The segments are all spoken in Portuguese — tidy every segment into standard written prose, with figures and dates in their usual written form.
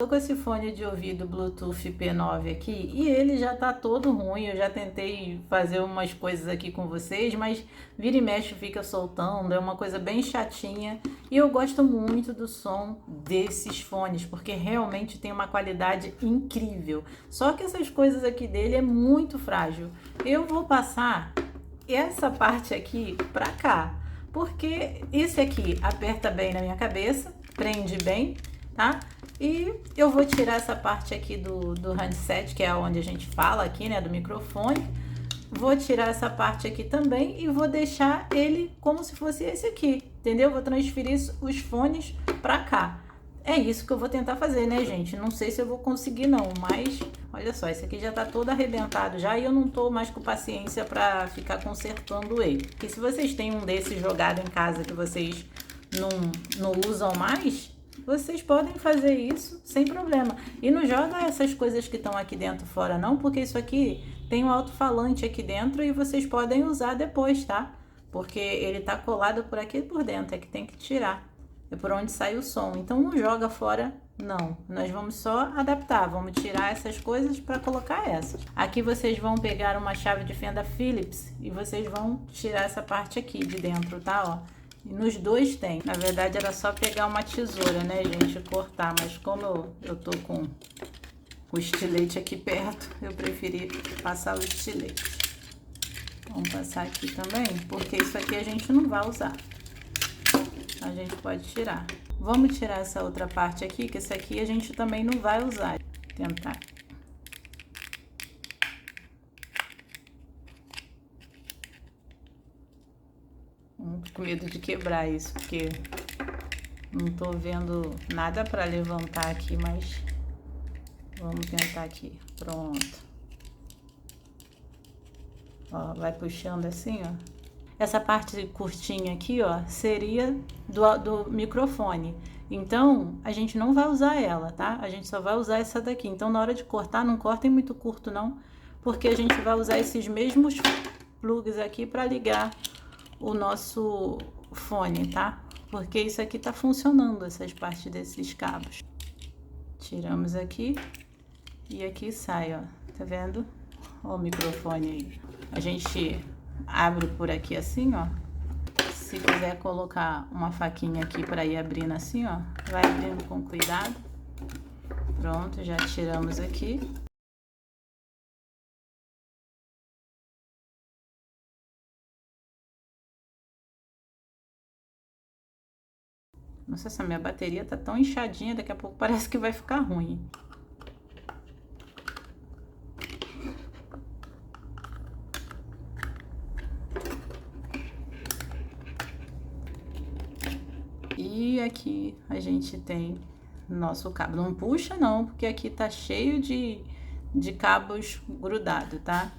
Tô com esse fone de ouvido Bluetooth P9 aqui e ele já tá todo ruim. Eu já tentei fazer umas coisas aqui com vocês, mas vira e mexe fica soltando, é uma coisa bem chatinha. E eu gosto muito do som desses fones, porque realmente tem uma qualidade incrível. Só que essas coisas aqui dele é muito frágil. Eu vou passar essa parte aqui pra cá, porque esse aqui aperta bem na minha cabeça, prende bem, tá? E eu vou tirar essa parte aqui do handset, que é onde a gente fala aqui, né, do microfone. Vou tirar essa parte aqui também e vou deixar ele como se fosse esse aqui, entendeu? Vou transferir os fones pra cá. É isso que eu vou tentar fazer, né, gente? Não sei se eu vou conseguir não, mas olha só, esse aqui já tá todo arrebentado já e eu não tô mais com paciência pra ficar consertando ele. Porque se vocês têm um desses jogado em casa que vocês não usam mais, vocês podem fazer isso sem problema. E não joga essas coisas que estão aqui dentro fora não, porque isso aqui tem um alto-falante aqui dentro e vocês podem usar depois, tá? Porque ele tá colado por aqui e por dentro, é que tem que tirar. É por onde sai o som. Então não joga fora, não. Nós vamos só adaptar, vamos tirar essas coisas para colocar essas. Aqui vocês vão pegar uma chave de fenda Phillips e vocês vão tirar essa parte aqui de dentro, tá? Ó. E nos dois tem. Na verdade era só pegar uma tesoura, né, gente, e cortar. Mas como eu tô com o estilete aqui perto, eu preferi passar o estilete. Vamos passar aqui também, porque isso aqui a gente não vai usar. A gente pode tirar. Vamos tirar essa outra parte aqui, que essa aqui a gente também não vai usar. Tentar. Tô com medo de quebrar isso, porque não tô vendo nada para levantar aqui, mas vamos tentar aqui. Pronto. Ó, vai puxando assim, ó. Essa parte curtinha aqui, ó, seria do microfone. Então, a gente não vai usar ela, tá? A gente só vai usar essa daqui. Então, na hora de cortar, não cortem muito curto, não. Porque a gente vai usar esses mesmos plugs aqui para ligar o nosso fone, tá? Porque isso aqui tá funcionando, essas partes desses cabos. Tiramos aqui e aqui sai, ó. Tá vendo? Ó o microfone aí. A gente abre por aqui assim, ó. Se quiser colocar uma faquinha aqui para ir abrindo assim, ó, vai abrindo com cuidado. Pronto, já tiramos aqui. Nossa, essa minha bateria tá tão inchadinha, daqui a pouco parece que vai ficar ruim. E aqui a gente tem nosso cabo. Não puxa não, porque aqui tá cheio de cabos grudados, tá?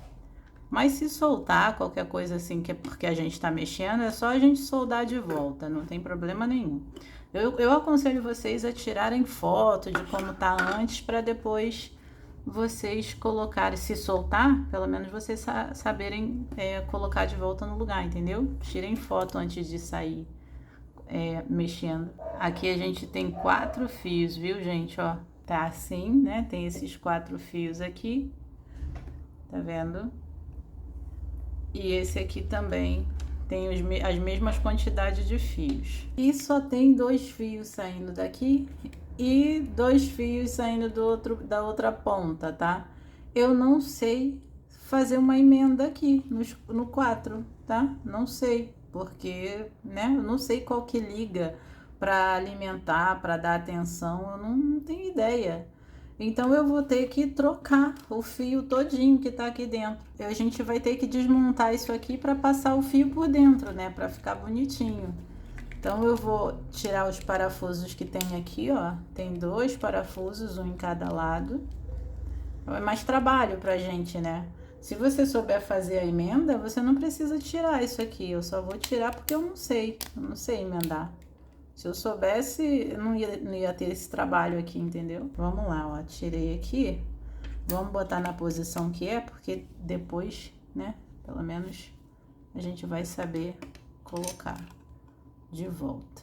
Mas se soltar qualquer coisa assim, que é porque a gente tá mexendo, é só a gente soldar de volta, não tem problema nenhum. Eu aconselho vocês a tirarem foto de como tá antes, para depois vocês colocarem, se soltar, pelo menos vocês saberem colocar de volta no lugar, entendeu? Tirem foto antes de sair mexendo. Aqui a gente tem 4 fios, viu, gente? Ó, tá assim, né? Tem esses 4 fios aqui, tá vendo? E esse aqui também tem as mesmas quantidades de fios. E só tem 2 fios saindo daqui e 2 fios saindo da outra ponta, tá? Eu não sei fazer uma emenda aqui no 4, tá? Não sei, porque, né? Eu não sei qual que liga para alimentar, para dar atenção, eu não tenho ideia. Então eu vou ter que trocar o fio todinho que tá aqui dentro. A gente vai ter que desmontar isso aqui para passar o fio por dentro, né? Para ficar bonitinho. Então eu vou tirar os parafusos que tem aqui, ó. Tem 2 parafusos, um em cada lado. É mais trabalho pra gente, né? Se você souber fazer a emenda, você não precisa tirar isso aqui. Eu só vou tirar porque eu não sei emendar. Se eu soubesse, eu não ia ter esse trabalho aqui, entendeu? Vamos lá, ó, tirei aqui. Vamos botar na posição que é, porque depois, né, pelo menos a gente vai saber colocar de volta.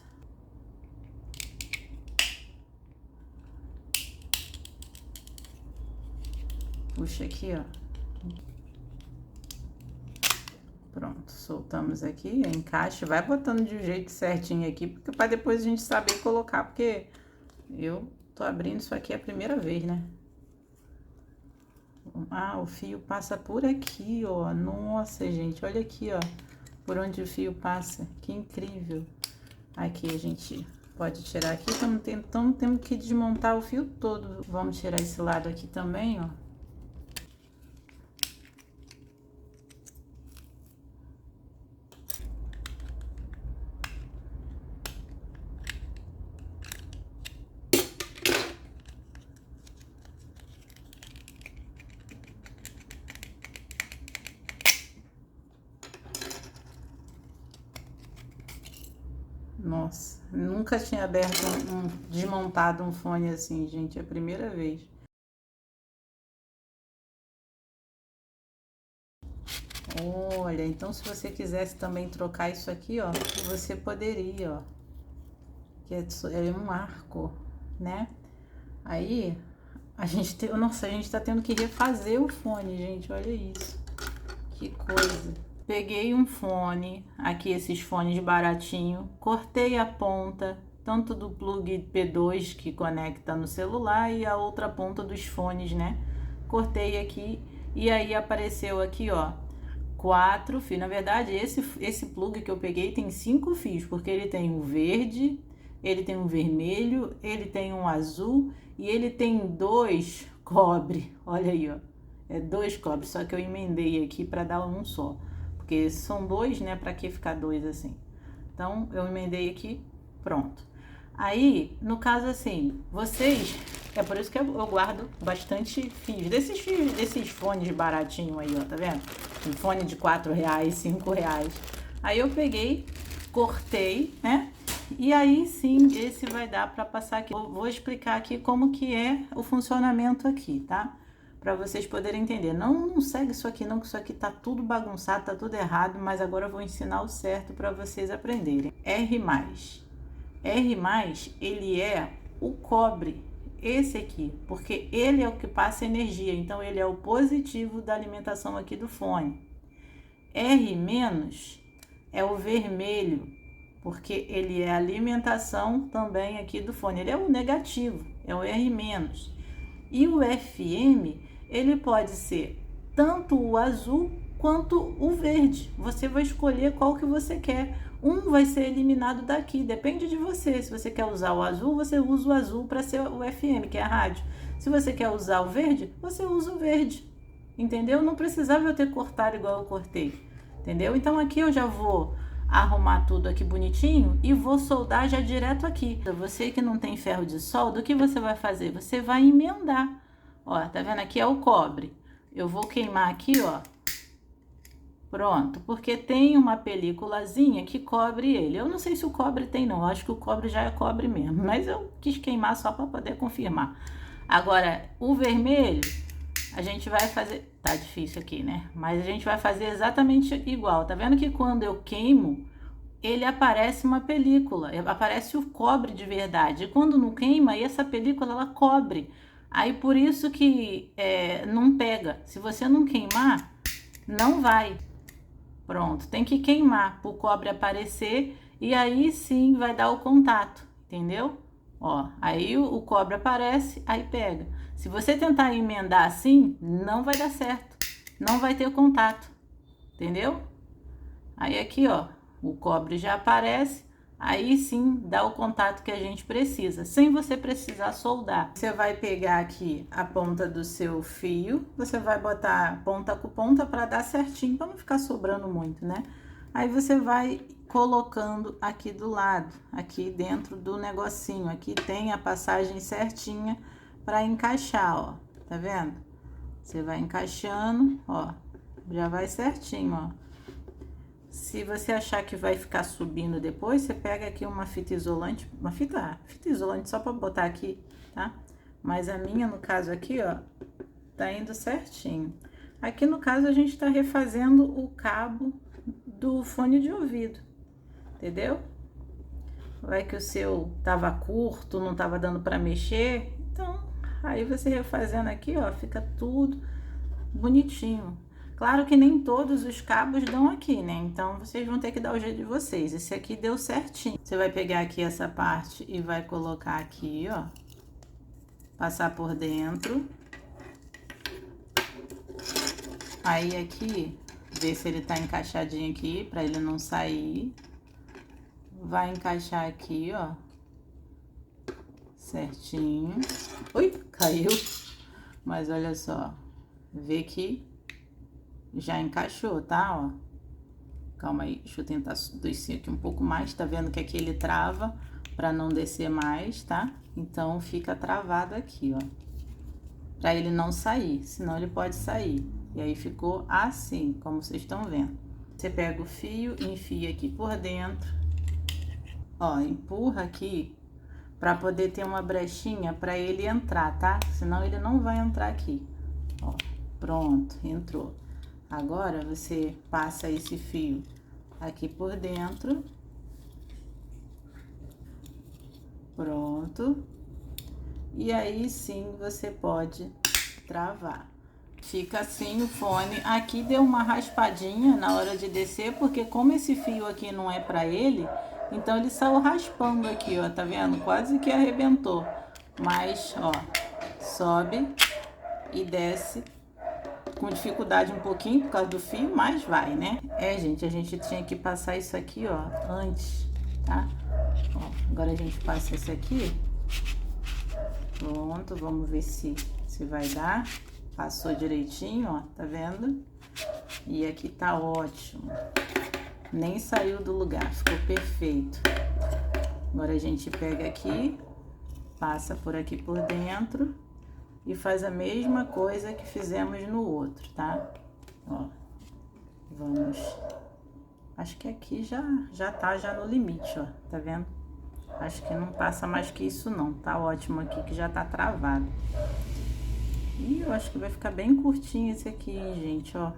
Puxa aqui, ó. Pronto, soltamos aqui, encaixa, vai botando de um jeito certinho aqui, porque para depois a gente saber colocar, porque eu tô abrindo isso aqui a primeira vez, né? Ah, o fio passa por aqui, ó. Nossa, gente, olha aqui, ó, por onde o fio passa, que incrível. Aqui a gente pode tirar aqui, então temos que desmontar o fio todo. Vamos tirar esse lado aqui também, ó. Nossa, nunca tinha aberto desmontado um fone assim, gente, é a primeira vez. Olha, então se você quisesse também trocar isso aqui, ó, você poderia, ó. Que é um arco, né? Aí, nossa, a gente tá tendo que refazer o fone, gente, olha isso. Que coisa. Peguei um fone, aqui esses fones baratinho, cortei a ponta, tanto do plug P2 que conecta no celular e a outra ponta dos fones, né? Cortei aqui e aí apareceu aqui, ó, 4 fios. Na verdade, esse plug que eu peguei tem 5 fios, porque ele tem o verde, ele tem um vermelho, ele tem um azul e ele tem 2 cobre. Olha aí, ó. É 2 cobre, só que eu emendei aqui para dar um só. Porque são 2, né? Para que ficar 2 assim? Então, eu emendei aqui, pronto. Aí, no caso assim, vocês... É por isso que eu guardo bastante fios. Desses fones baratinhos aí, ó, tá vendo? Um fone de 4 reais, 5 reais. Aí eu peguei, cortei, né? E aí sim, esse vai dar para passar aqui. Eu vou explicar aqui como que é o funcionamento aqui, tá? Para vocês poderem entender. Não segue isso aqui não, que isso aqui tá tudo bagunçado, tá tudo errado, mas agora eu vou ensinar o certo para vocês aprenderem. R+. R+, ele é o cobre, esse aqui, porque ele é o que passa energia, então ele é o positivo da alimentação aqui do fone. R- é o vermelho, porque ele é a alimentação também aqui do fone, ele é o negativo, é o R-. E o FM, ele pode ser tanto o azul quanto o verde. Você vai escolher qual que você quer. Um vai ser eliminado daqui, depende de você. Se você quer usar o azul, você usa o azul para ser o FM, que é a rádio. Se você quer usar o verde, você usa o verde. Entendeu? Não precisava eu ter cortado igual eu cortei. Entendeu? Então aqui eu já vou arrumar tudo aqui bonitinho e vou soldar já direto aqui. Você que não tem ferro de solda, o que você vai fazer? Você vai emendar. Ó, tá vendo? Aqui é o cobre. Eu vou queimar aqui, ó. Pronto, porque tem uma películazinha que cobre ele. Eu não sei se o cobre tem não, eu acho que o cobre já é cobre mesmo, mas eu quis queimar só para poder confirmar. Agora, o vermelho, a gente vai fazer... Tá difícil aqui, né? Mas a gente vai fazer exatamente igual. Tá vendo que quando eu queimo, ele aparece uma película, aparece o cobre de verdade. E quando não queima, essa película, ela cobre. Aí, por isso que não pega. Se você não queimar, não vai. Pronto, tem que queimar para o cobre aparecer e aí sim vai dar o contato, entendeu? Ó, aí o cobre aparece, aí pega. Se você tentar emendar assim, não vai dar certo, não vai ter contato, entendeu? Aí aqui, ó, o cobre já aparece, aí sim dá o contato que a gente precisa, sem você precisar soldar. Você vai pegar aqui a ponta do seu fio, você vai botar ponta com ponta para dar certinho, para não ficar sobrando muito, né? Aí você vai colocando aqui do lado, aqui dentro do negocinho, aqui tem a passagem certinha para encaixar, ó, tá vendo? Você vai encaixando, ó, já vai certinho, ó. Se você achar que vai ficar subindo depois, você pega aqui uma fita isolante, fita isolante só para botar aqui, tá? Mas a minha, no caso aqui, ó, tá indo certinho. Aqui no caso a gente tá refazendo o cabo do fone de ouvido, entendeu? Vai que o seu tava curto, não tava dando para mexer, então aí você refazendo aqui, ó, fica tudo bonitinho. Claro que nem todos os cabos dão aqui, né? Então, vocês vão ter que dar o jeito de vocês. Esse aqui deu certinho. Você vai pegar aqui essa parte e vai colocar aqui, ó. Passar por dentro. Aí aqui, ver se ele tá encaixadinho aqui, pra ele não sair. Vai encaixar aqui, ó. Certinho. Ui, caiu. Mas olha só. Vê que já encaixou, tá? Ó. Calma aí, deixa eu tentar descer aqui um pouco mais. Tá vendo que aqui ele trava pra não descer mais, tá? Então, fica travado aqui, ó. Pra ele não sair, senão ele pode sair. E aí, ficou assim, como vocês estão vendo. Você pega o fio, enfia aqui por dentro. Ó, empurra aqui pra poder ter uma brechinha pra ele entrar, tá? Senão ele não vai entrar aqui. Ó, pronto, entrou. Agora, você passa esse fio aqui por dentro. Pronto. E aí, sim, você pode travar. Fica assim o fone. Aqui deu uma raspadinha na hora de descer, porque como esse fio aqui não é pra ele, então ele saiu raspando aqui, ó, tá vendo? Quase que arrebentou. Mas, ó, sobe e desce com dificuldade um pouquinho por causa do fio, mas vai, né? É, gente, a gente tinha que passar isso aqui, ó, antes, tá? Ó, agora a gente passa esse aqui. Pronto, vamos ver se vai dar. Passou direitinho, ó, tá vendo? E aqui tá ótimo. Nem saiu do lugar, ficou perfeito. Agora a gente pega aqui, passa por aqui por dentro e faz a mesma coisa que fizemos no outro, tá? Ó, vamos... Acho que aqui já tá no limite, ó, tá vendo? Acho que não passa mais que isso não, tá ótimo aqui que já tá travado. E eu acho que vai ficar bem curtinho esse aqui, gente, ó.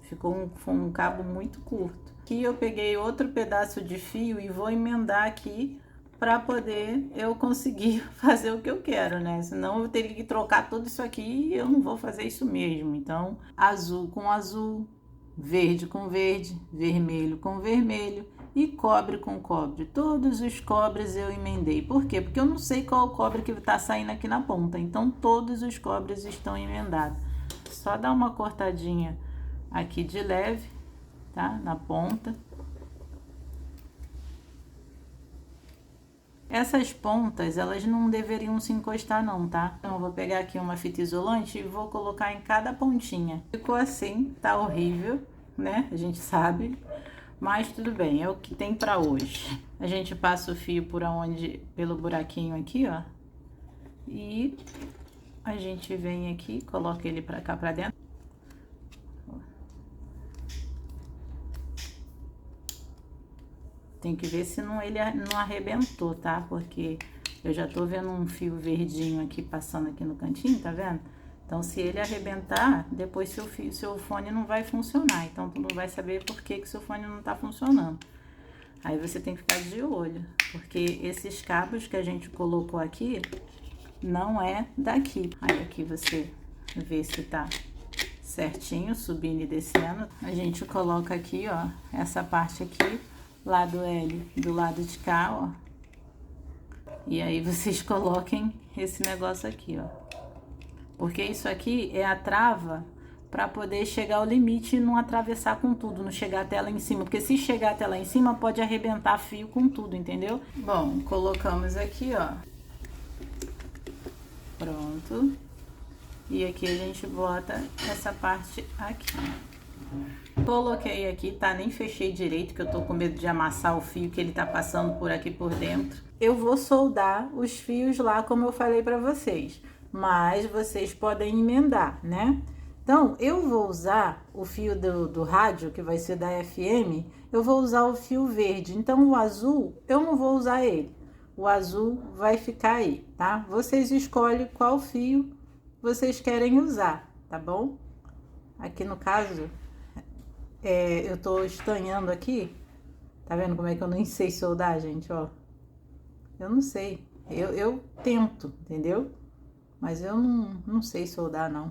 Ficou um cabo muito curto. Aqui eu peguei outro pedaço de fio e vou emendar aqui pra poder eu conseguir fazer o que eu quero, né? Senão eu teria que trocar tudo isso aqui e eu não vou fazer isso mesmo. Então, azul com azul, verde com verde, vermelho com vermelho e cobre com cobre. Todos os cobres eu emendei. Por quê? Porque eu não sei qual o cobre que tá saindo aqui na ponta. Então, todos os cobres estão emendados. Só dá uma cortadinha aqui de leve, tá? Na ponta. Essas pontas, elas não deveriam se encostar não, tá? Então, eu vou pegar aqui uma fita isolante e vou colocar em cada pontinha. Ficou assim, tá horrível, né? A gente sabe. Mas tudo bem, é o que tem pra hoje. A gente passa o fio pelo buraquinho aqui, ó. E a gente vem aqui, coloca ele pra cá pra dentro. Tem que ver se ele não arrebentou, tá? Porque eu já tô vendo um fio verdinho aqui passando aqui no cantinho, tá vendo? Então, se ele arrebentar, depois seu fone não vai funcionar. Então, tu não vai saber por que seu fone não tá funcionando. Aí, você tem que ficar de olho. Porque esses cabos que a gente colocou aqui, não é daqui. Aí, aqui você vê se tá certinho, subindo e descendo. A gente coloca aqui, ó, essa parte aqui, lado L do lado de cá, ó. E aí, vocês coloquem esse negócio aqui, ó. Porque isso aqui é a trava para poder chegar ao limite e não atravessar com tudo, não chegar até lá em cima. Porque se chegar até lá em cima, pode arrebentar fio com tudo, entendeu? Bom, colocamos aqui, ó. Pronto. E aqui a gente bota essa parte aqui. Coloquei aqui, tá? Nem fechei direito, que eu tô com medo de amassar o fio que ele tá passando por aqui por dentro. Eu vou soldar os fios lá, como eu falei pra vocês. Mas vocês podem emendar, né? Então, eu vou usar o fio do rádio, que vai ser da FM, eu vou usar o fio verde. Então, o azul, eu não vou usar ele. O azul vai ficar aí, tá? Vocês escolhem qual fio vocês querem usar, tá bom? Aqui no caso, eu tô estanhando aqui. Tá vendo como é que eu nem sei soldar, gente, ó? Eu não sei. Eu tento, entendeu? Mas eu não sei soldar, não.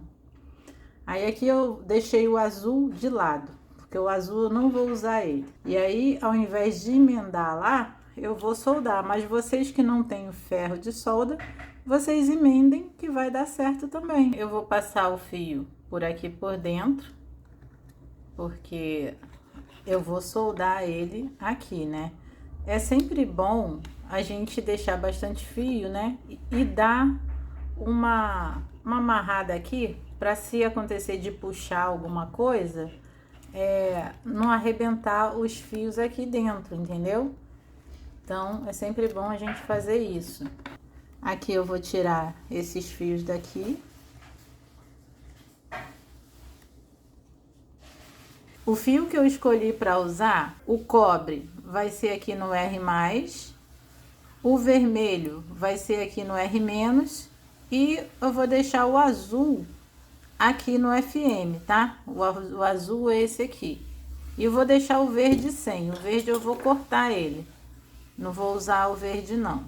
Aí aqui eu deixei o azul de lado, porque o azul eu não vou usar ele. E aí, ao invés de emendar lá, eu vou soldar. Mas vocês que não têm o ferro de solda, vocês emendem que vai dar certo também. Eu vou passar o fio por aqui por dentro, porque eu vou soldar ele aqui, né? É sempre bom a gente deixar bastante fio, né? E dar uma amarrada aqui, para se acontecer de puxar alguma coisa, não arrebentar os fios aqui dentro, entendeu? Então, é sempre bom a gente fazer isso. Aqui eu vou tirar esses fios daqui. O fio que eu escolhi para usar, o cobre, vai ser aqui no R+, o vermelho vai ser aqui no R-, e eu vou deixar o azul aqui no FM, tá? O azul é esse aqui. E eu vou deixar o verde sem. O verde eu vou cortar ele. Não vou usar o verde, não.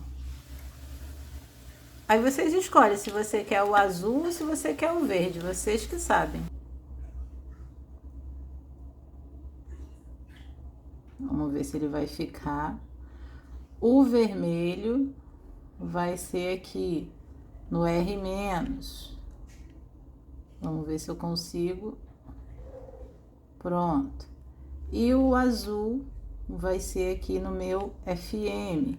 Aí vocês escolhem se você quer o azul ou se você quer o verde. Vocês que sabem. Vamos ver se ele vai ficar. O vermelho vai ser aqui no R-. Vamos ver se eu consigo. Pronto. E o azul vai ser aqui no meu FM.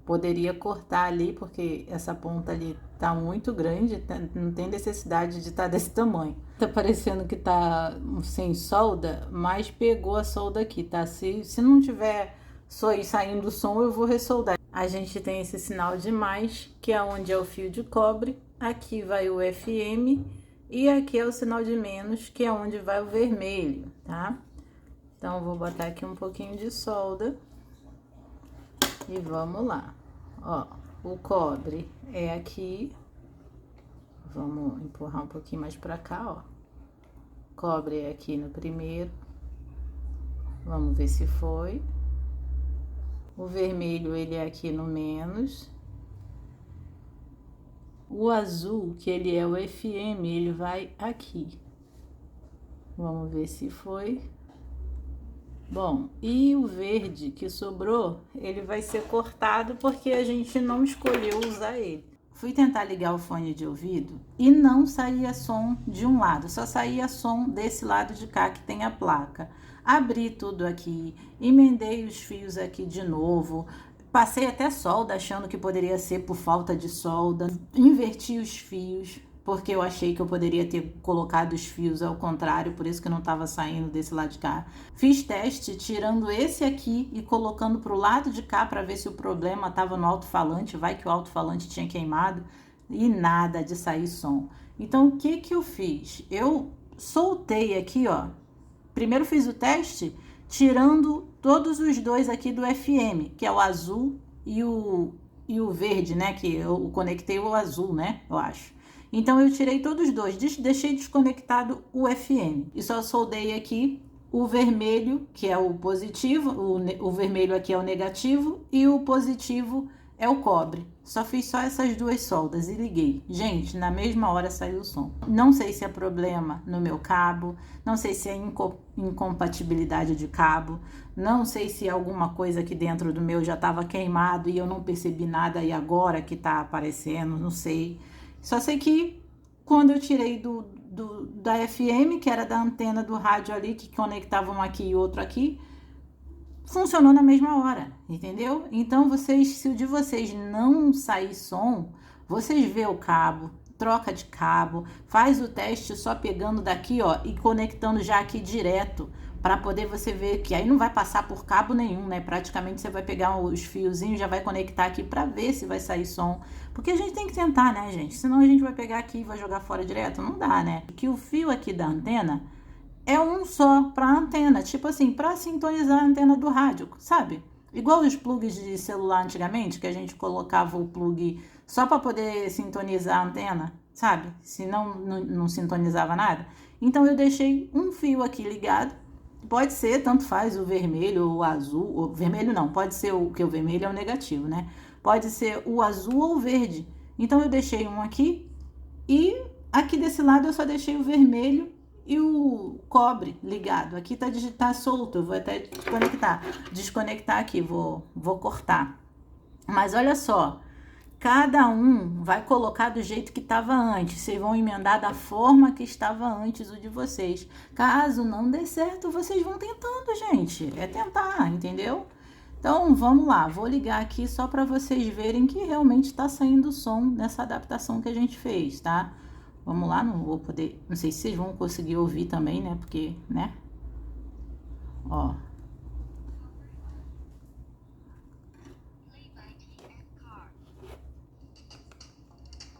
Poderia cortar ali, porque essa ponta ali tá muito grande, não tem necessidade de estar desse tamanho. Tá parecendo que tá sem solda, mas pegou a solda aqui, tá? Se não tiver só saindo o som, eu vou ressoldar. A gente tem esse sinal de mais, que é onde é o fio de cobre. Aqui vai o FM e aqui é o sinal de menos, que é onde vai o vermelho, tá? Então, eu vou botar aqui um pouquinho de solda e vamos lá. Ó, o cobre é aqui. Vamos empurrar um pouquinho mais pra cá, ó. Cobre é aqui no primeiro. Vamos ver se foi. O vermelho, ele é aqui no menos. O azul, que ele é o FM, ele vai aqui. Vamos ver se foi. Bom, e o verde que sobrou, ele vai ser cortado porque a gente não escolheu usar ele. Fui tentar ligar o fone de ouvido e não saía som de um lado, só saía som desse lado de cá que tem a placa. Abri tudo aqui, emendei os fios aqui de novo, passei até solda achando que poderia ser por falta de solda, inverti os fios, porque eu achei que eu poderia ter colocado os fios ao contrário, por isso que não estava saindo desse lado de cá. Fiz teste tirando esse aqui e colocando para o lado de cá para ver se o problema estava no alto-falante, vai que o alto-falante tinha queimado, e nada de sair som. Então, o que que eu fiz? Eu soltei aqui, ó. Primeiro fiz o teste tirando todos os dois aqui do FM, que é o azul e o verde, né? Que eu conectei o azul, né? Eu acho. Então, eu tirei todos os dois, deixei desconectado o FM. E só soldei aqui o vermelho, que é o positivo, o vermelho aqui é o negativo, e o positivo é o cobre. Só fiz só essas duas soldas e liguei. Gente, na mesma hora saiu o som. Não sei se é problema no meu cabo, não sei se é incompatibilidade de cabo, não sei se alguma coisa aqui dentro do meu já estava queimado e eu não percebi nada e agora que tá aparecendo, não sei. Só sei que quando eu tirei da FM, que era da antena do rádio ali, que conectava um aqui e outro aqui, funcionou na mesma hora, entendeu? Então, se o de vocês não sair som, vocês vê o cabo, troca de cabo, faz o teste só pegando daqui, ó, e conectando já aqui direto, para poder você ver que aí não vai passar por cabo nenhum, né? Praticamente você vai pegar os fiozinhos, já vai conectar aqui para ver se vai sair som. Porque a gente tem que tentar, né, gente? Senão a gente vai pegar aqui e vai jogar fora direto. Não dá, né? Que o fio aqui da antena é um só para antena, tipo assim, para sintonizar a antena do rádio, sabe? Igual os plugs de celular antigamente, que a gente colocava o plug só para poder sintonizar a antena, sabe? Senão não sintonizava nada. Então eu deixei um fio aqui ligado. Pode ser, tanto faz, o vermelho ou o azul. O vermelho não, pode ser o vermelho é o negativo, né? Pode ser o azul ou o verde. Então eu deixei um aqui e aqui desse desse lado eu só deixei o vermelho e o cobre ligado. Aqui tá solto, eu vou até desconectar aqui, vou cortar. Mas olha só, cada um vai colocar do jeito que estava antes. Vocês vão emendar da forma que estava antes o de vocês. Caso não dê certo, vocês vão tentando, gente. É tentar, entendeu? Então, vamos lá. Vou ligar aqui só para vocês verem que realmente está saindo som nessa adaptação que a gente fez, tá? Vamos lá, não vou poder... Não sei se vocês vão conseguir ouvir também, né? Porque, né? Ó.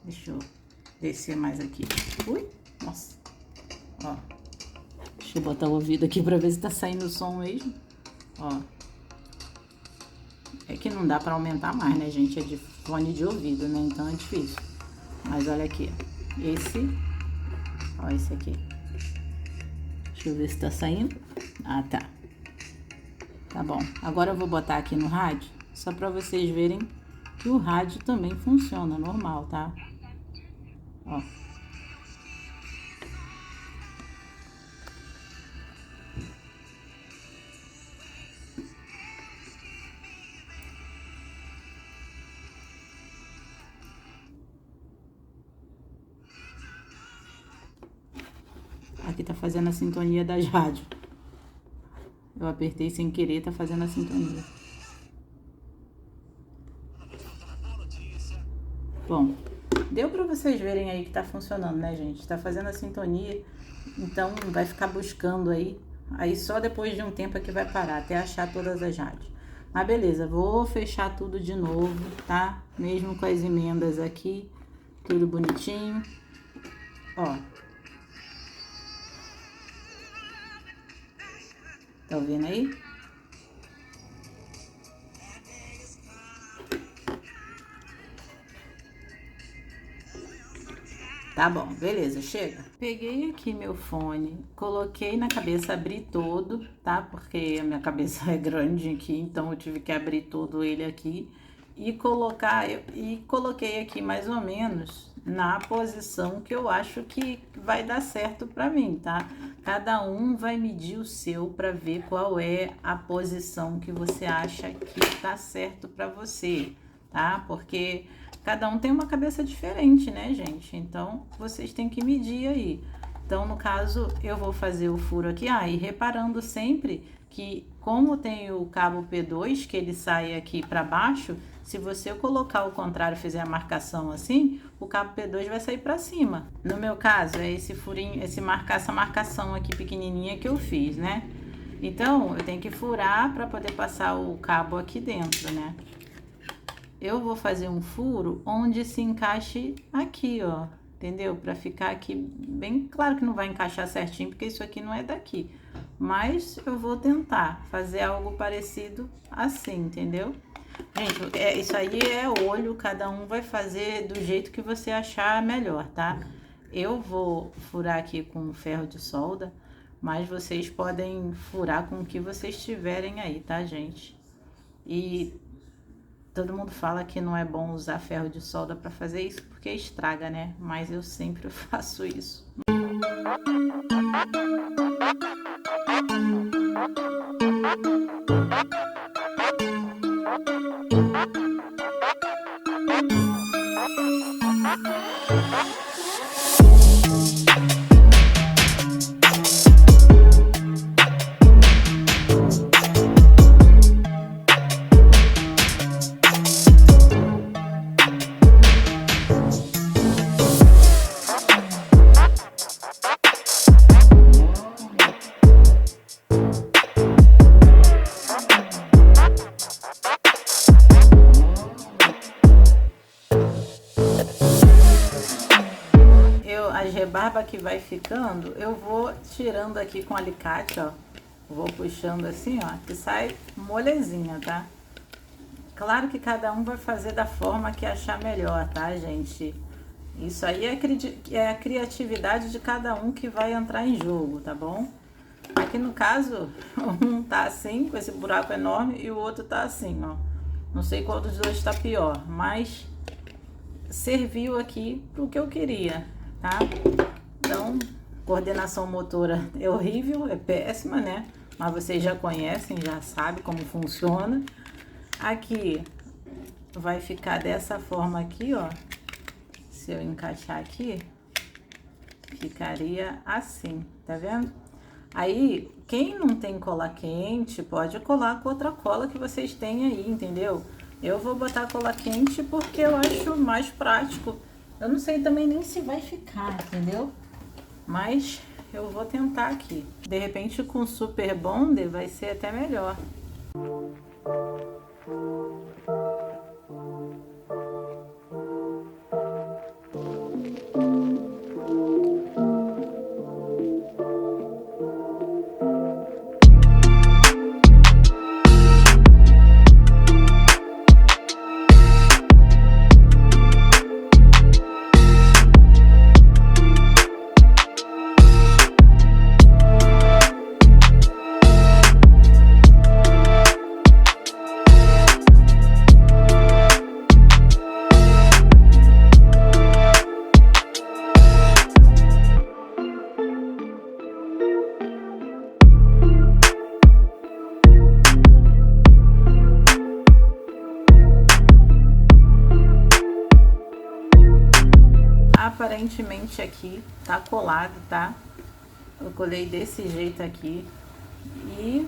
Deixa eu descer mais aqui. Ui, nossa. Ó. Deixa eu botar o ouvido aqui pra ver se tá saindo o som mesmo. Ó. É que não dá pra aumentar mais, né, gente? É de fone de ouvido, né? Então é difícil. Mas olha aqui. Ó, esse aqui. Deixa eu ver se tá saindo. Ah, tá. Tá bom. Agora eu vou botar aqui no rádio, só pra vocês verem que o rádio também funciona normal, tá? Ó. Aqui tá fazendo a sintonia das rádios. Eu apertei sem querer, tá fazendo a sintonia. Bom, deu pra vocês verem aí que tá funcionando, né, gente? Tá fazendo a sintonia, então vai ficar buscando aí. Aí só depois de um tempo é que vai parar, até achar todas as rádios. Mas beleza, vou fechar tudo de novo, tá? Mesmo com as emendas aqui, tudo bonitinho. Ó. Tá ouvindo aí? Tá bom, beleza, chega. Peguei aqui meu fone, coloquei na cabeça, abri todo, tá? Porque a minha cabeça é grande aqui, então eu tive que abrir todo ele aqui e coloquei aqui mais ou menos na posição que eu acho que vai dar certo pra mim, tá? Cada um vai medir o seu pra ver qual é a posição que você acha que tá certo pra você, tá? Porque cada um tem uma cabeça diferente, né, gente? Então, vocês têm que medir aí. Então, no caso, eu vou fazer o furo aqui. E reparando sempre que, como tem o cabo P2, que ele sai aqui para baixo, se você colocar o contrário e fizer a marcação assim, o cabo P2 vai sair para cima. No meu caso, é esse furinho, essa marcação aqui pequenininha que eu fiz, né? Então, eu tenho que furar para poder passar o cabo aqui dentro, né? Eu vou fazer um furo onde se encaixe aqui, ó, entendeu? Pra ficar aqui bem claro que não vai encaixar certinho, porque isso aqui não é daqui. Mas eu vou tentar fazer algo parecido assim, entendeu? Gente, isso aí é olho, cada um vai fazer do jeito que você achar melhor, tá? Eu vou furar aqui com ferro de solda, mas vocês podem furar com o que vocês tiverem aí, tá, gente? E todo mundo fala que não é bom usar ferro de solda para fazer isso porque estraga, né? Mas eu sempre faço isso. As rebarbas que vai ficando, eu vou tirando aqui com alicate, ó. Vou puxando assim, ó, que sai molezinha, tá? Claro que cada um vai fazer da forma que achar melhor, tá, gente? Isso aí é a criatividade de cada um que vai entrar em jogo, tá bom? Aqui no caso, um tá assim, com esse buraco enorme, e o outro tá assim, ó. Não sei qual dos dois tá pior, mas serviu aqui pro que eu queria, tá? Então, coordenação motora é horrível, é péssima, né? Mas vocês já conhecem, já sabem como funciona. Aqui vai ficar dessa forma aqui, ó. Se eu encaixar aqui, ficaria assim, tá vendo? Aí, quem não tem cola quente, pode colar com outra cola que vocês têm aí, entendeu? Eu vou botar cola quente porque eu acho mais prático. Eu não sei também nem se vai ficar, entendeu? Mas eu vou tentar aqui. De repente, com Super Bonder vai ser até melhor. Aparentemente aqui tá colado, tá? Eu colei desse jeito aqui e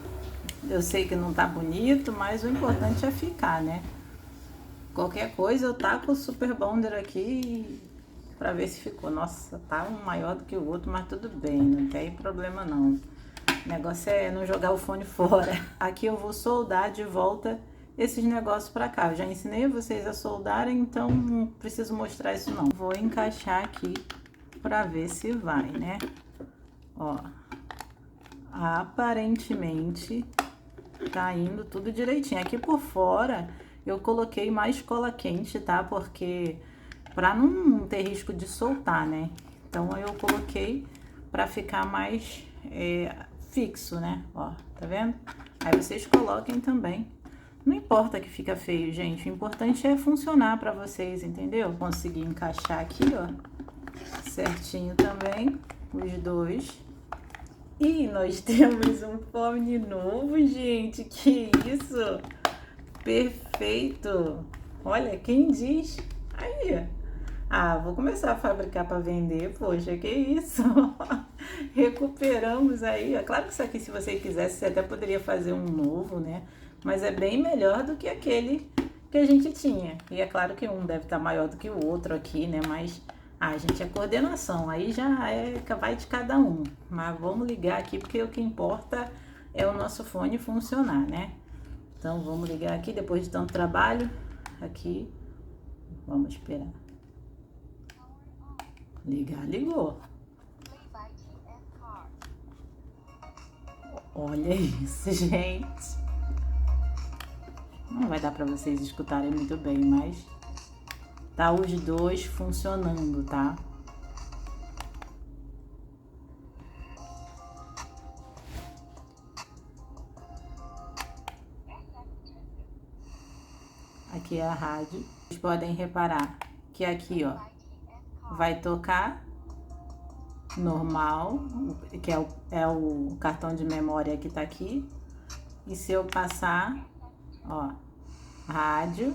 eu sei que não tá bonito, mas o importante é ficar, né? Qualquer coisa eu taco o Super Bonder aqui pra ver se ficou. Nossa, tá um maior do que o outro, mas tudo bem, não tem problema não. O negócio é não jogar o fone fora. Aqui eu vou soldar de volta esses negócios pra cá. Eu já ensinei vocês a soldarem, então não preciso mostrar isso não. Vou encaixar aqui pra ver se vai, né? Ó, aparentemente tá indo tudo direitinho. Aqui por fora eu coloquei mais cola quente, tá? Porque pra não ter risco de soltar, né? Então eu coloquei pra ficar mais fixo, né? Ó, tá vendo? Aí vocês coloquem também. Não importa que fica feio, gente. O importante é funcionar pra vocês, entendeu? Consegui encaixar aqui, ó, certinho também, os dois. E nós temos um fone novo, gente. Que isso? Perfeito! Olha, quem diz? Aí, ah, vou começar a fabricar para vender. Poxa, que isso? Recuperamos aí. É claro que isso aqui, se você quisesse, você até poderia fazer um novo, né? Mas é bem melhor do que aquele que a gente tinha. E é claro que um deve estar maior do que o outro aqui, né? Mas, gente, é coordenação. Aí já vai de cada um. Mas vamos ligar aqui, porque o que importa é o nosso fone funcionar, né? Então, vamos ligar aqui, depois de tanto trabalho. Aqui, vamos esperar. Ligar, ligou. Olha isso, gente. Não vai dar pra vocês escutarem muito bem, mas tá os dois funcionando, tá? Aqui é a rádio. Vocês podem reparar que aqui, ó, vai tocar normal, que é o cartão de memória que tá aqui. E se eu passar, ó, rádio,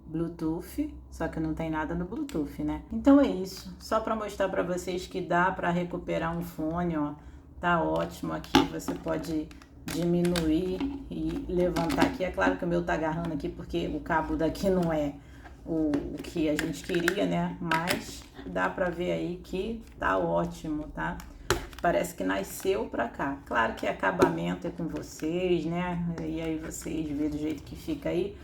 Bluetooth, só que não tem nada no Bluetooth, né? Então é isso, só para mostrar para vocês que dá para recuperar um fone, ó, tá ótimo aqui, você pode diminuir e levantar aqui. É claro que o meu tá agarrando aqui porque o cabo daqui não é o que a gente queria, né? Mas dá pra ver aí que tá ótimo, tá? Parece que nasceu pra cá. Claro que acabamento é com vocês, né? E aí vocês vê do jeito que fica aí.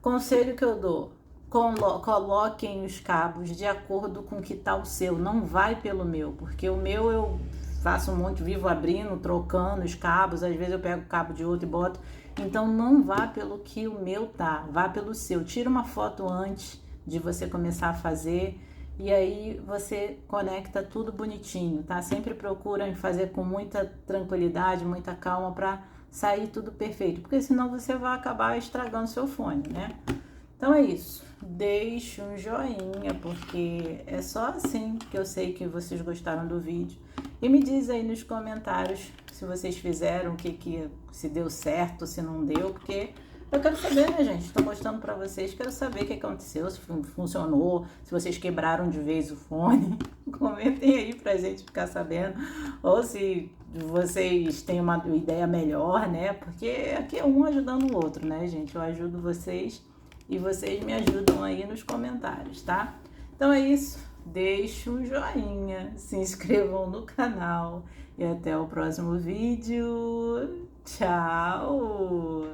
Conselho que eu dou: coloquem os cabos de acordo com o que tá o seu. Não vai pelo meu, porque o meu eu faço um monte, vivo abrindo, trocando os cabos. Às vezes eu pego o cabo de outro e boto. Então não vá pelo que o meu tá, vá pelo seu. Tira uma foto antes de você começar a fazer. E aí você conecta tudo bonitinho, tá? Sempre procura fazer com muita tranquilidade, muita calma para sair tudo perfeito, porque senão você vai acabar estragando seu fone, né? Então é isso. deixe um joinha, porque é só assim que eu sei que vocês gostaram do vídeo. E me diz aí nos comentários se vocês fizeram, se deu certo, se não deu, porque eu quero saber, né, gente? Estou mostrando para vocês, quero saber o que aconteceu, se funcionou, se vocês quebraram de vez o fone. Comentem aí pra gente ficar sabendo. Ou se vocês têm uma ideia melhor, né? Porque aqui é um ajudando o outro, né, gente? Eu ajudo vocês e vocês me ajudam aí nos comentários, tá? Então é isso. Deixe um joinha, se inscrevam no canal e até o próximo vídeo. Tchau!